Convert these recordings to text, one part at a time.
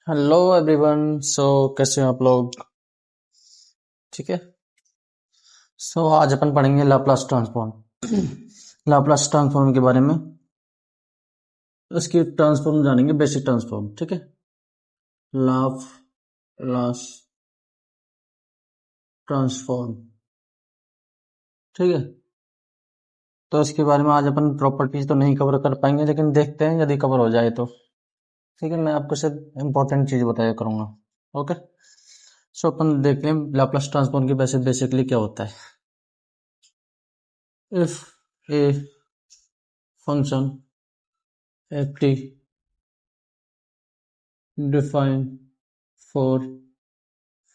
Hello everyone. कैसे हो आप लोग? ठीक है। आज अपन पढ़ेंगे लाप्लास ट्रांसफॉर्म। लाप्लास ट्रांसफॉर्म के बारे में, उसकी ट्रांसफॉर्म जानेंगे, बेसिक ट्रांसफॉर्म। ठीक है। Laplace transform. ठीक है। तो इसके बारे में आज अपन प्रॉपर्टीज तो नहीं कवर कर पाएंगे, लेकिन देखते हैं यदि कवर हो जाए तो। ठीक है, मैं आपको सिर्फ इम्पोर्टेंट चीज बताया करूंगा। ओके। अपन देख लें लाप्लास ट्रांसफॉर्म की बेसिकली क्या होता है। If a function F T defined for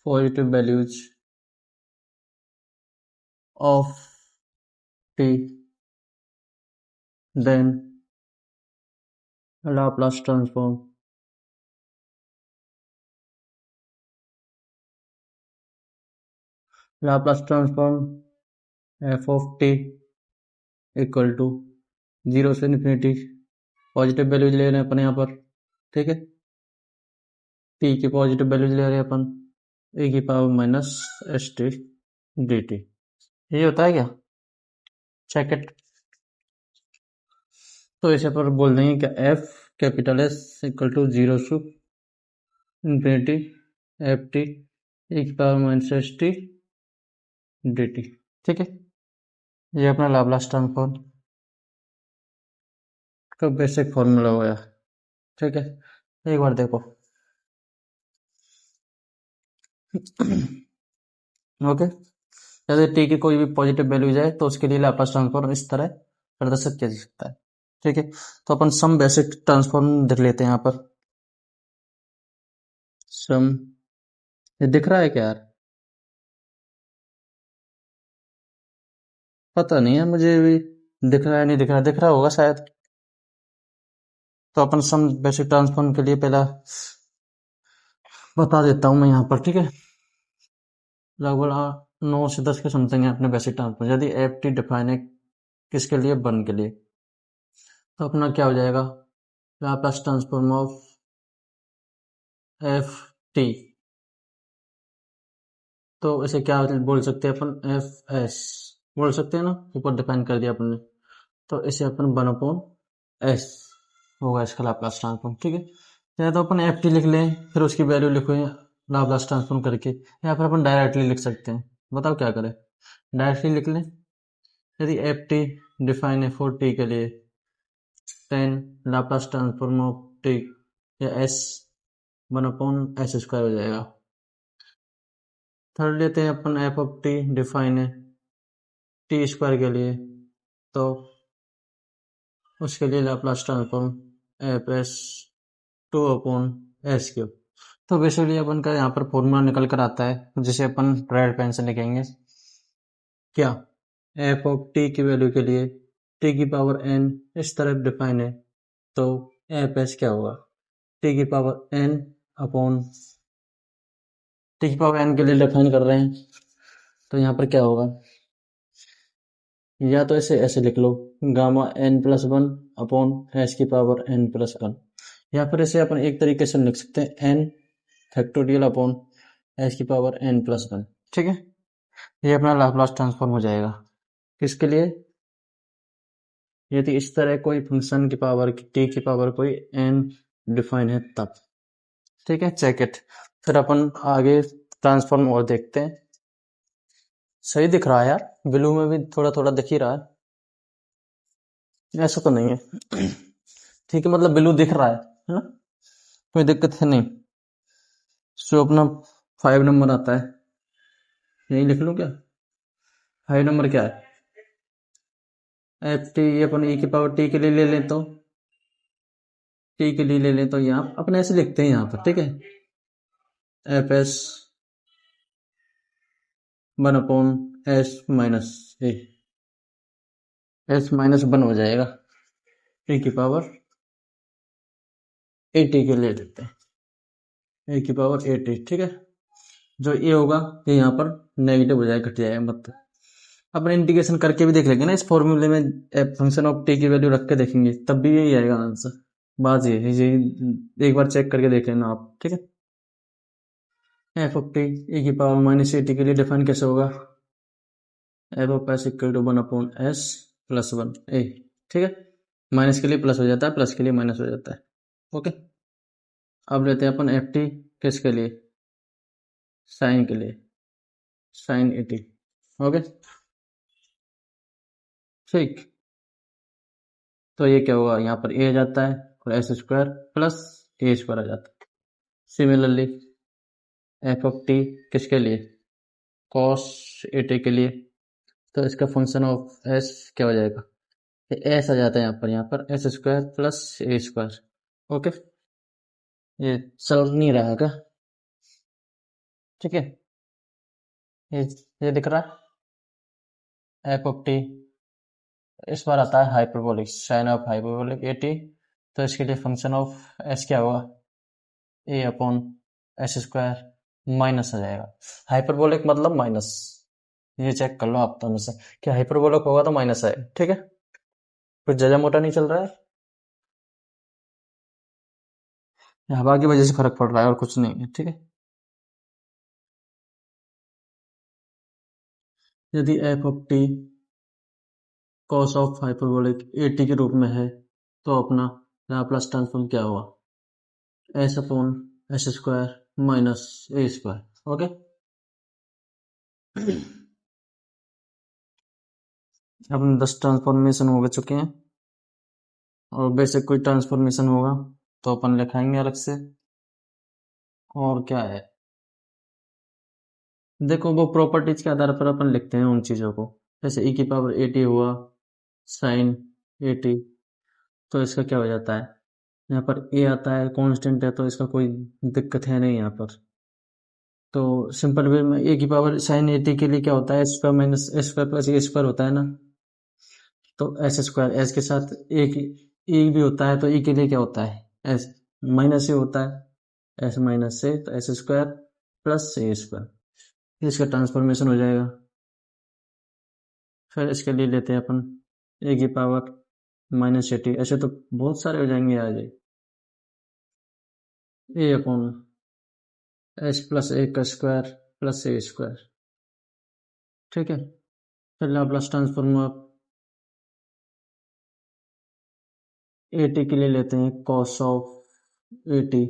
positive values of t, then Laplace transform f of t equal to 0 से इन्फिनिटी, पॉजिटिव वैल्यूज ले रहे हैं अपन यहाँ पर। ठीक है। t की पॉजिटिव वैल्यूज ले रहे हैं अपन, e की power minus s t d t. ये होता है क्या? Check it. तो इसे पर बोल देंगे क्या, f capital s equal to 0 to infinity f t e की power minus s t d t. ठीक है। ये अपना लाप्लास ट्रांसफॉर्म का बेसिक फॉर्मूला हो गया। ठीक है। एक बार देखो। ओके। जैसे टी की कोई भी पॉजिटिव वैल्यू जाए तो उसके लिए लाप्लास ट्रांसफॉर्म इस तरह प्रदर्शित किया जा सकता है। ठीक है। तो अपन सम बेसिक ट्रांसफॉर्म देख लेते हैं यहाँ पर। सम, ये दिख रहा है क्या यार? पता नहीं है मुझे भी, दिख रहा है नहीं दिख रहा, दिख रहा होगा शायद। तो अपन सम बेसिक ट्रांसफॉर्म के लिए पहला बता देता हूँ मैं यहाँ पर। ठीक है। लगभग 9 से 10 के समथिंग है अपने बेसिक ट्रांसफॉर्म। यदि एफ टी डिफाइन है किसके लिए, वन के लिए, तो अपना क्या हो जाएगा, Laplace transform of F T. तो इसे क्या बोल सकते हैं अपन, एफ एस बोल सकते हैं ना, ऊपर डिफाइन कर दिया अपन ने। तो इसे अपन वन अपॉन एस होगा इसका लाप्लास ट्रांसफॉर्म। ठीक है। या तो अपन एफ टी लिख लें, फिर उसकी वैल्यू लिखो लाप्लास ट्रांसफॉर्म करके, या फिर अपन डायरेक्टली लिख सकते हैं। बताओ क्या करें? डायरेक्टली लिख लें। यदि एफ टी डिफाइन है फॉर टी के लिए, then Laplace transform of t, या s one upon s square हो जाएगा। थर्ड लेते हैं अपन, एफ ऑफ टी डिफाइन है टी स्क्वायर के लिए, तो उसके लिए Laplace transform f s two upon s cube. तो बेसिकली अपन का यहाँ पर फॉर्मूला निकल कर आता है, जिसे अपन रेड पेन से लिखेंगे। क्या, एफ ऑफ टी की वैल्यू के लिए टी की पावर एन इस तरफ डिफाइन है, तो एफ एस क्या होगा, टी की पावर एन अपॉन, टी की पावर एन के लिए डिफाइन कर रहे हैं, तो यहाँ पर क्या होगा, या तो इसे ऐसे लिख लो, gamma n plus one upon s की पावर एन प्लस वन, या फिर इसे अपन एक तरीके से लिख सकते हैं एन फैक्टोरियल अपॉन एस की पावर एन प्लस वन। ठीक है। ये अपना लाप्लास ट्रांसफॉर्म हो जाएगा किसके लिए, यदि इस तरह कोई फंक्शन की पावर टी की पावर कोई एन डिफाइन है तब। ठीक है, चेक इट। फिर अपन आगे ट्रांसफॉर्म और देखते हैं। सही दिख रहा है यार, ब्लू में भी थोड़ा थोड़ा दिख ही रहा है, ऐसा तो नहीं है। ठीक है, मतलब ब्लू दिख रहा है ना, कोई दिक्कत है नहीं। अपना 5 नंबर आता है, यही लिख लूं क्या? 5 नंबर क्या है, एफ टी, अपन ई की पावर टी के लिए ले लें तो, टी के लिए ले लें तो यहाँ अपन ऐसे लिखते हैं यहाँ पर। ठीक है, f s one upon s minus a, s minus one हो जाएगा, टी की पावर ए टी के लिए लेते हैं, ए की पावर ए टी। ठीक है। जो ए होगा ये यहाँ पर नेगेटिव हो जाएगा, घट जाएगा, मतलब अपन इंटीग्रेशन करके भी देख लेंगे ना इस फॉर्मूले में, फंक्शन ऑफ टी की वैल्यू रख के देखेंगे तब भी यही आएगा आंसर। बात ये है, ये एक बार चेक करके देख लेना आप, ठीक है। एफ ऑफ टी ए की पावर माइनस ए टी के लिए डिफाइन कैसे होगा, f of s equal to 1/s plus 1 a, ठीक है। माइनस के लिए प्लस हो जाता है, प्लस के लिए माइनस हो जाता है, ओके। अब लेते हैं अपन एफ टी किसके लिए, साइन के लिए, साइन ए टी, ओके, ठीक। तो ये क्या हुआ, यहाँ पर ए आ जाता है और S square plus a square आ जाता है। सिमिलरली एफ ऑफ टी किसके लिए, कॉस ए टी के लिए, तो इसका फंक्शन ऑफ एस क्या हो जाएगा, एस आ जाता है यहाँ पर S square plus a square, okay. ये चल नहीं रहा है क्या, ठीक है। ये ये दिख रहा है, एफ ऑफ टी इस बार आता है hyperbolic, sine of hyperbolic a t, तो इसके लिए फंक्शन ऑफ एस क्या होगा, a upon s square minus आ जाएगा। हाइपरबोलिक मतलब माइनस, ये चेक कर लो आप तो हमेशा कि हाइपरबोलिक होगा तो माइनस आएगा, ठीक है। कुछ ज्यादा मोटा नहीं चल रहा है, हवा की वजह से फर्क पड़ रहा है और कुछ नहीं है, ठीक है। यदि F of T cos of hyperbolic a t के रूप में है तो अपना लाप्लास ट्रांसफॉर्म क्या हुआ, s upon s square minus a square, okay. अब 10 ट्रांसफॉर्मेशन हो चुके हैं और बेसिक कोई ट्रांसफॉर्मेशन होगा तो अपन लिखाएंगे अलग से। और क्या है, देखो वो प्रॉपर्टीज के आधार पर अपन लिखते हैं उन चीज़ों को, जैसे e की पावर ए टी हुआ साइन ए टी, तो इसका क्या हो जाता है, यहाँ पर a आता है कांस्टेंट है तो इसका कोई दिक्कत है नहीं यहाँ पर। तो सिंपल वे में ए की पावर साइन ए टी के लिए क्या होता है, s square minus s square plus a square होता है ना, तो एस स्क्वायर एस के साथ एक ई भी होता है तो ई के लिए क्या होता है, एस माइनस ए होता है, एस माइनस ए तो S square plus a square, इसका ट्रांसफॉर्मेशन हो जाएगा। फिर इसके लिए लेते हैं अपन ए की पावर माइनस ए टी, ऐसे तो बहुत सारे हो जाएंगे आज, ए अपॉन एस प्लस ए का स्क्वायर प्लस ए स्क्वायर, ठीक है। फिर लाप्लास ट्रांसफॉर्म ए टी के लिए लेते हैं cos of a t,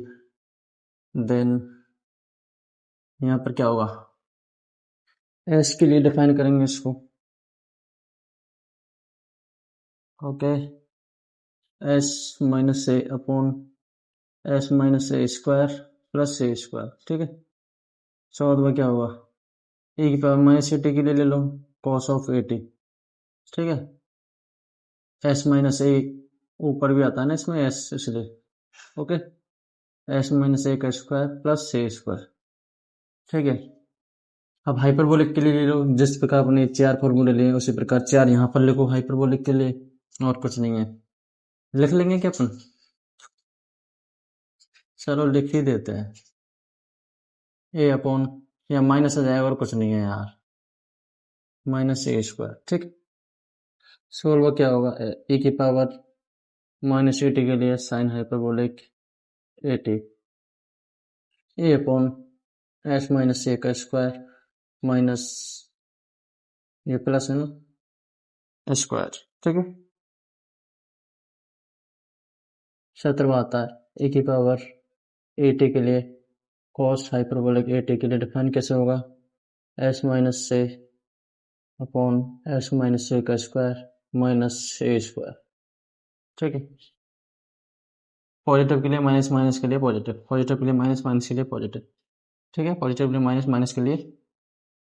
then यहाँ पर क्या होगा, एस के लिए डिफाइन करेंगे इसको, okay, S minus A upon s minus a square plus a square, ठीक है। चौदवा क्या होगा, ए की पावर माइनस ए टी के लिए ले लो कॉस ऑफ ए टी, ठीक है। एस माइनस ए ऊपर भी आता है ना इसमें एस, इसलिए ओके, एस माइनस ए का स्क्वायर प्लस ए स्क्वायर, ठीक है। अब हाइपरबोलिक के लिए ले लो, जिस प्रकार अपने चार फॉर्मूले लिए उसी प्रकार चार यहाँ पर लिखो हाइपरबोलिक के लिए, और कुछ नहीं है। लिख लेंगे क्या अपन, चलो लिख ही देते हैं, ए अपॉन या माइनस आ जाएगा और कुछ नहीं है यार, माइनस ए स्क्वायर, ठीक। सोल्व क्या होगा, ए की पावर माइनस ए टी के लिए sine hyperbolic a t, a upon s minus a का स्क्वायर माइनस ये प्लस है ना स्क्वायर, ठीक है। 17वां आता है ए की पावर ए टी के लिए कॉस हाइपरबोलिक ए टी के लिए डिफाइन कैसे होगा, S minus A upon s minus a का स्क्वायर माइनस ए स्क्वायर, ठीक है। पॉजिटिव के लिए माइनस, माइनस के लिए पॉजिटिव, पॉजिटिव के लिए माइनस, माइनस के लिए पॉजिटिव, ठीक है। पॉजिटिव के लिए माइनस, माइनस के लिए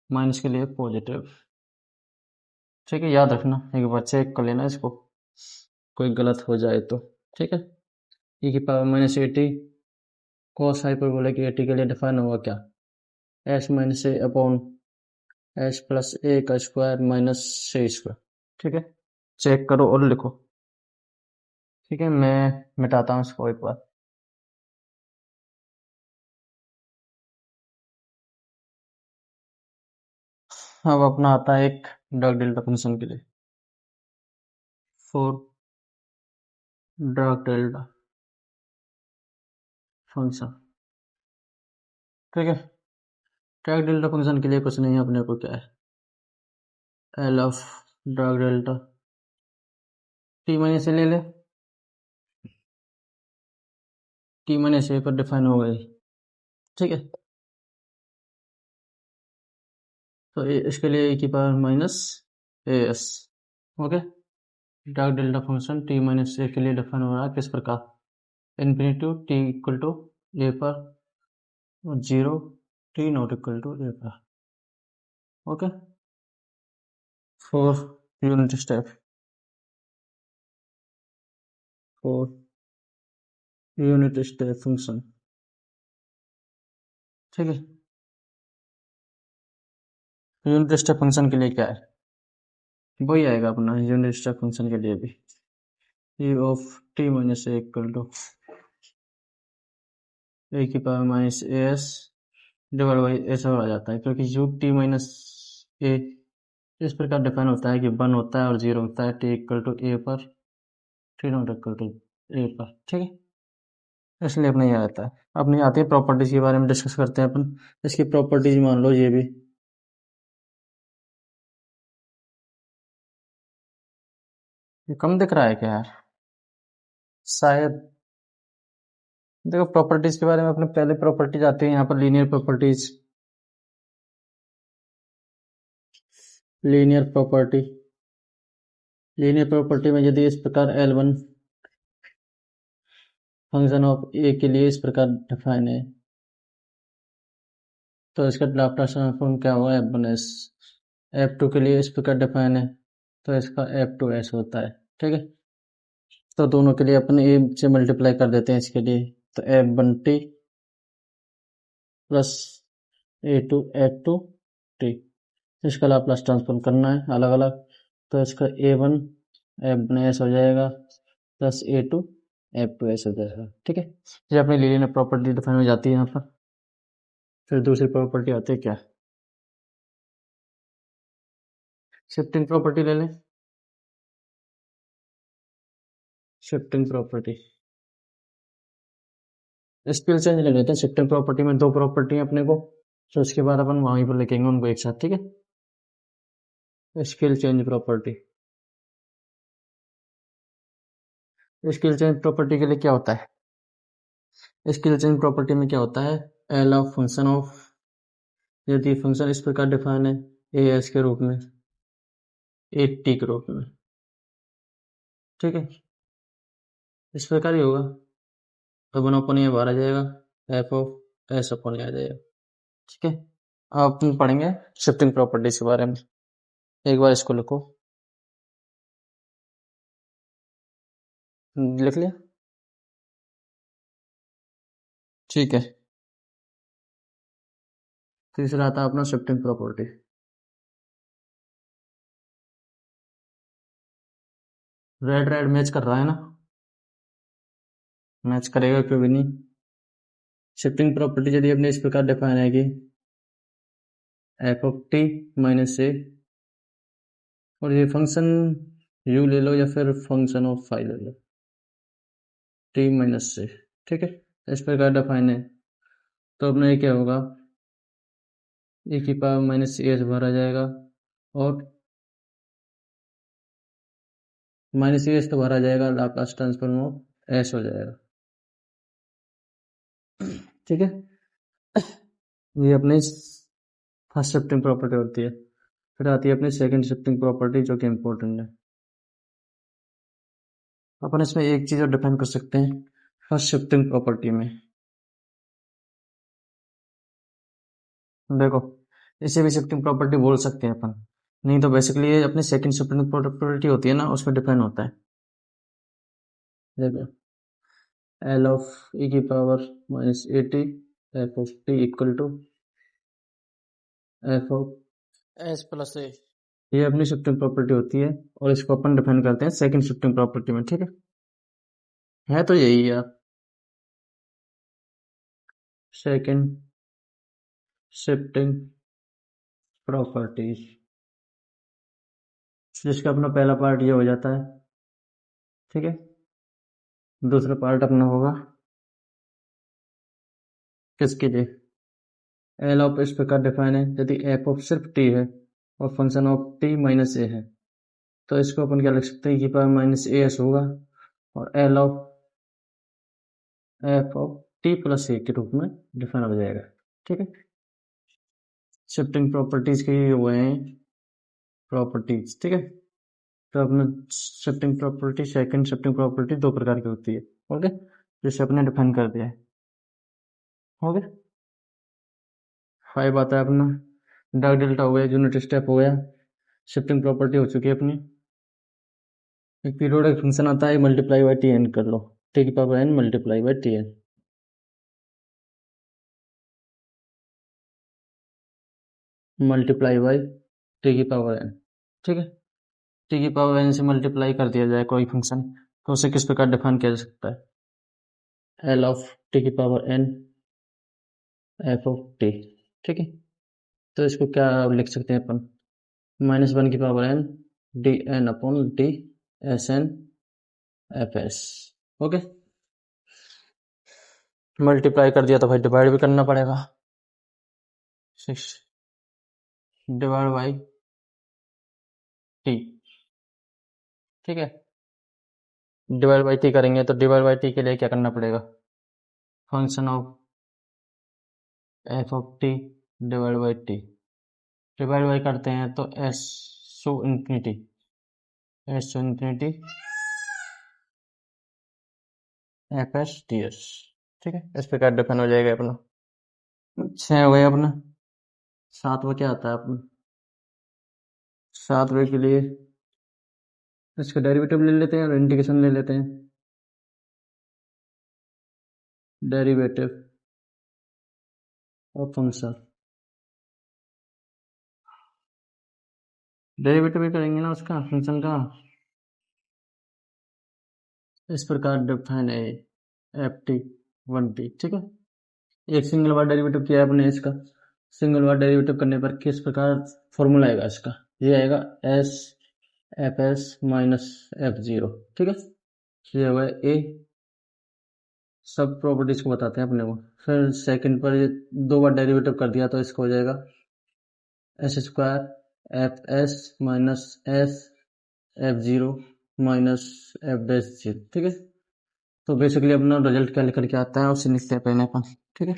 माइनस के लिए पॉजिटिव, ठीक है। याद रखना, एक बार चेक कर लेना इसको, कोई गलत हो जाए तो, ठीक है। e की power minus a T cos hyperbolic a t के लिए डिफाइन होगा क्या, एस माइनस ए अपॉन एस प्लस ए का स्क्वायर माइनस ए स्क्वायर, ठीक है। चेक करो और लिखो, ठीक है। मैं मिटाता हूँ इसको एक बार। अब अपना आता है एक डग डेल्टा फंक्शन के लिए, फोर डग डेल्टा, फंक्शन। ठीक है, ड्रैग डेल्टा फंक्शन के लिए कुछ नहीं है, अपने को क्या है, L of drag delta T minus ले ले, टी माइनस ए पर डिफाइन हो गई। ठीक है, तो इसके लिए ए की power minus a s. Okay, Dirac delta function t minus a के लिए डिफाइन हो रहा है किस प्रकार, infinity t equal to a पर, 0 t not equal to a पर। Okay, for unit step, for unit step function. ठीक है, यूनिट स्टेप फंक्शन के लिए क्या है, वही आएगा अपना यूनिट स्टेप फंक्शन के लिए भी, e of t minus a equal to a की power minus a s divide by ऐसा आ जाता है, क्योंकि यू टी माइनस ए इस प्रकार डिफाइन होता है कि 1 होता है और 0 होता है टी इक्वल टू ए पर, T not equal to a पर। ठीक है, इसलिए अपने ये आता है। अपने आती है प्रॉपर्टीज के बारे में डिस्कस करते हैं अपन। इसकी प्रॉपर्टीज मान लो ये भी, ये कम दिख रहा है क्या यार, शायद। देखो प्रॉपर्टीज के बारे में अपने पहले प्रॉपर्टीज आती है यहाँ पर, linear properties, linear property. Linear property में यदि इस प्रकार L1 फंक्शन ऑफ ए के लिए इस प्रकार डिफाइन है, तो इसका लाप्लास ट्रांसफॉर्म क्या होगा, F1s। F2 के लिए इस प्रकार डिफाइन है, तो इसका F2s होता है। ठीक है, तो दोनों के लिए अपन ए से मल्टीप्लाई कर देते हैं इसके लिए, तो F1t प्लस A2F2t। इसका लाप्लास ट्रांसफॉर्म करना है अलग अलग, तो इसका A1 F1s हो जाएगा प्लस A2 F2s हो जाएगा। ठीक है, ये अपनी लीनियर प्रॉपर्टी डिफाइन हो जाती है यहाँ पर। फिर दूसरी प्रॉपर्टी आती है क्या, शिफ्टिंग प्रॉपर्टी ले लें। शिफ्टिंग प्रॉपर्टी, स्केल चेंज ले लेते हैं। शिफ्टिंग प्रॉपर्टी में दो प्रॉपर्टी है अपने को, तो उसके बाद अपन वहीं पर लिखेंगे उनको एक साथ। ठीक है, scale change property. Scale change property के लिए क्या होता है, स्केल चेंज प्रॉपर्टी में क्या होता है, एल ऑफ फंक्शन ऑफ, यदि फंक्शन इस प्रकार डिफाइन है ए एस के रूप में, ए टी के रूप में। ठीक है, इस प्रकार ही होगा, तो वन अपन ये बाहर आ जाएगा, एफ ऑफ एस अपन आ जाएगा। ठीक है, अब अपन पढ़ेंगे शिफ्टिंग प्रॉपर्टीज के बारे में। एक बार इसको लिखो, लिख लिया। ठीक है, तीसरा आता है अपना shifting property. Red red match कर रहा है ना, मैच करेगा क्यों भी नहीं। शिफ्टिंग प्रॉपर्टी यदि अपने इस प्रकार डिफाइन है कि एफ ऑफ टी माइनस ए, और ये फंक्शन यू ले लो या फिर फंक्शन ऑफ फाई ले लो, टी माइनस से। ठीक है, इस प्रकार डिफाइन है, तो अपना ये क्या होगा, ए की पावर माइनस ए से भरा जाएगा, और माइनस ए तो भरा जाएगा, लाप्लास ट्रांसफॉर्म ऑफ एस हो जाएगा। ठीक है, ये अपनी फर्स्ट शिफ्टिंग प्रॉपर्टी होती है। फिर आती है अपनी सेकंड शिफ्टिंग प्रॉपर्टी, जो कि इम्पोर्टेंट है। अपन इसमें एक चीज और डिफाइन कर सकते हैं फर्स्ट शिफ्टिंग प्रॉपर्टी में। देखो, इसे भी शिफ्टिंग प्रॉपर्टी बोल सकते हैं अपन, नहीं तो बेसिकली ये अपनी सेकंड शिफ्टिंग प्रॉपर्टी होती है ना, उसमें डिफाइन होता है। देखो, एल ऑफ ई की power minus a t f of t equal to f of s plus a, ये अपनी शिफ्टिंग प्रॉपर्टी होती है, और इसको अपन डिफाइन करते हैं सेकंड शिफ्टिंग प्रॉपर्टी में। ठीक है तो यही है सेकंड शिफ्टिंग प्रॉपर्टीज, जिसका अपना पहला पार्ट ये हो जाता है। ठीक है, दूसरा पार्ट अपना होगा किसके लिए? एल ऑफ इस प्रकार डिफाइन है यदि एफ ऑफ सिर्फ टी है और function of t minus a है, तो इसको अपन क्या लिख सकते हैं, e power minus a s होगा और L of f of t plus a के रूप में डिफाइन हो जाएगा। ठीक है, शिफ्टिंग प्रॉपर्टीज के ये हुए हैं प्रॉपर्टीज। ठीक है, तो अपने shifting property, second shifting property दो प्रकार की होती है। ओके, जैसे अपने डिफाइन कर दिया है। हो गया, 5 आता है अपना डार्क डेल्टा हो गया, यूनिट स्टेप हो गया, शिफ्टिंग प्रॉपर्टी हो चुकी है अपनी। एक पीरियोडिक फंक्शन आता है, मल्टीप्लाई बाय टी एन कर लो, टी की power n multiply by t n, multiply by t की पावर एन। ठीक है, टी की पावर एन से मल्टीप्लाई कर दिया जाए कोई फंक्शन, तो उसे किस प्रकार डिफाइन किया जा सकता है? एल ऑफ टी की power n f of t. ठीक है, तो इसको क्या लिख सकते हैं अपन, -1 की power n d n upon d s n f s. Okay, multiply कर दिया तो भाई डिवाइड भी करना पड़ेगा, 6 डिवाइड बाई टी। ठीक है, डिवाइड बाई टी करेंगे तो डिवाइड बाई टी के लिए क्या करना पड़ेगा, function of f of t divide by t, divide by करते हैं तो s so infinity, s so infinity f s t s. ठीक है, इस प्रकार डिफाइन हो जाएगा अपना। 6 हो गया अपना, 7वां क्या आता है अपना, 7वें के लिए इसका डेरिवेटिव ले लेते हैं और इंटीग्रेशन ले लेते हैं। डेरिवेटिव ऑफ फंक्शन, डेरिवेटिव भी करेंगे ना उसका फंक्शन का, इस प्रकार डिफाइन है एफ टी 1 टी। ठीक है, एक सिंगल बार डेरिवेटिव किया है अपने इसका, सिंगल बार डेरिवेटिव करने पर किस प्रकार फॉर्मूला आएगा इसका, ये आएगा S F S minus F zero. ठीक है, ये होगा ए, सब प्रॉपर्टीज को बताते हैं अपने को। फिर सेकंड पर ये 2 बार डेरिवेटिव कर दिया तो इसको हो जाएगा S square F S minus S F zero minus F dash zero. ठीक है, तो बेसिकली अपना रिजल्ट क्या निकल के आता है उसे लिखते हैं पहले अपन। ठीक है,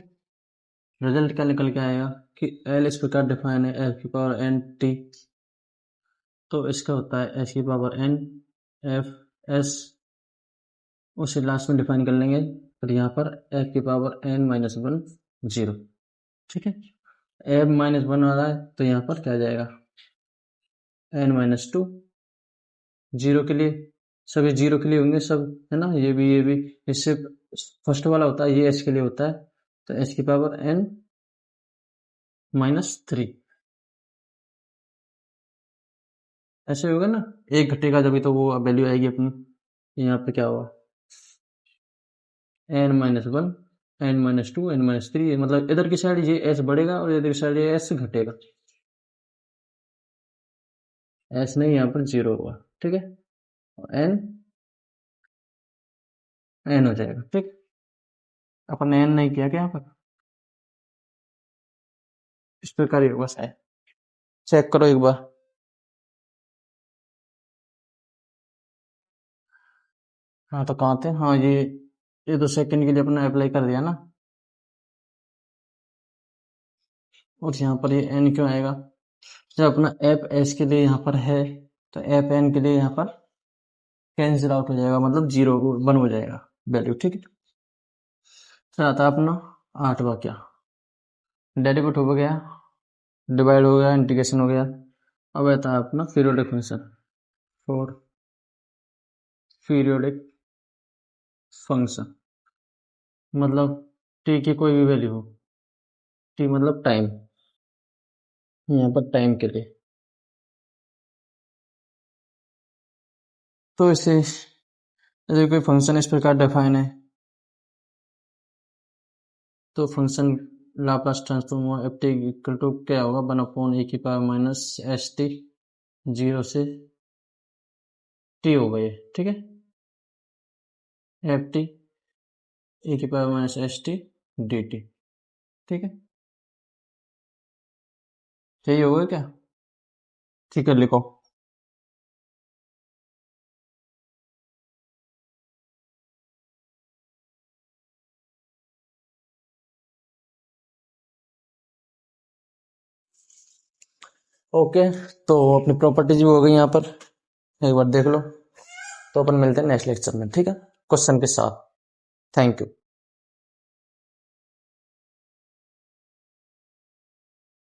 रिजल्ट क्या निकल के आएगा कि एल इस प्रकार डिफाइन है एफ की पावर एन टी, तो इसका होता है एस की पावर एन एफ एस, उसे लास्ट में डिफाइन कर लेंगे, फिर यहाँ पर एफ की power n minus one zero. ठीक है, एफ -1 आ रहा है तो यहाँ पर क्या जाएगा एन माइनस टू, जीरो के लिए, सभी जीरो के लिए होंगे सब, है ना, ये भी इससे फर्स्ट वाला होता है, ये एस के लिए होता है, तो एस की पावर एन -3, ऐसे होगा ना, एक घटेगा जब तो वो वैल्यू आएगी अपनी। यहाँ पे क्या हुआ n-1 n-2 n-3, मतलब इधर की साइड ये s बढ़ेगा और इधर की साइड ये s घटेगा, s नहीं यहाँ पर 0 होगा। ठीक है, n n हो जाएगा। ठीक, अपन ने n नहीं किया क्या यहाँ पर, इस प्रकार ही होगा शायद, चेक करो एक बार। हाँ तो कहाँ थे, हाँ ये तो सेकंड के लिए अपना अप्लाई कर दिया ना, और यहाँ पर ये n क्यों आएगा, जब अपना एफ एस के लिए यहाँ पर है तो एफ एन के लिए यहाँ पर कैंसिल आउट हो जाएगा, मतलब 0 1 हो जाएगा वैल्यू। ठीक है, फिर आता है अपना 8वां क्या, डेरिवेटिव हो गया, डिवाइड हो गया, इंटीग्रेशन हो गया। अब आता है अपना periodic function, for periodic function, मतलब टी की कोई भी वैल्यू हो, टी मतलब टाइम, यहाँ पर टाइम के लिए, तो इसे यदि कोई फंक्शन इस प्रकार डिफाइन है तो function Laplace transform f t equal to क्या होगा, 1/e की पावर माइनस एस टी, 0 से टी हो गए। ठीक है, एफ टी e की power minus s t d t. ठीक है, यही होगा क्या? ठीक है, लिखो। ओके, तो अपनी प्रॉपर्टीज भी हो गई यहाँ पर, एक बार देख लो। तो अपन मिलते हैं नेक्स्ट लेक्चर में, ठीक है, क्वेश्चन के साथ। Thank you.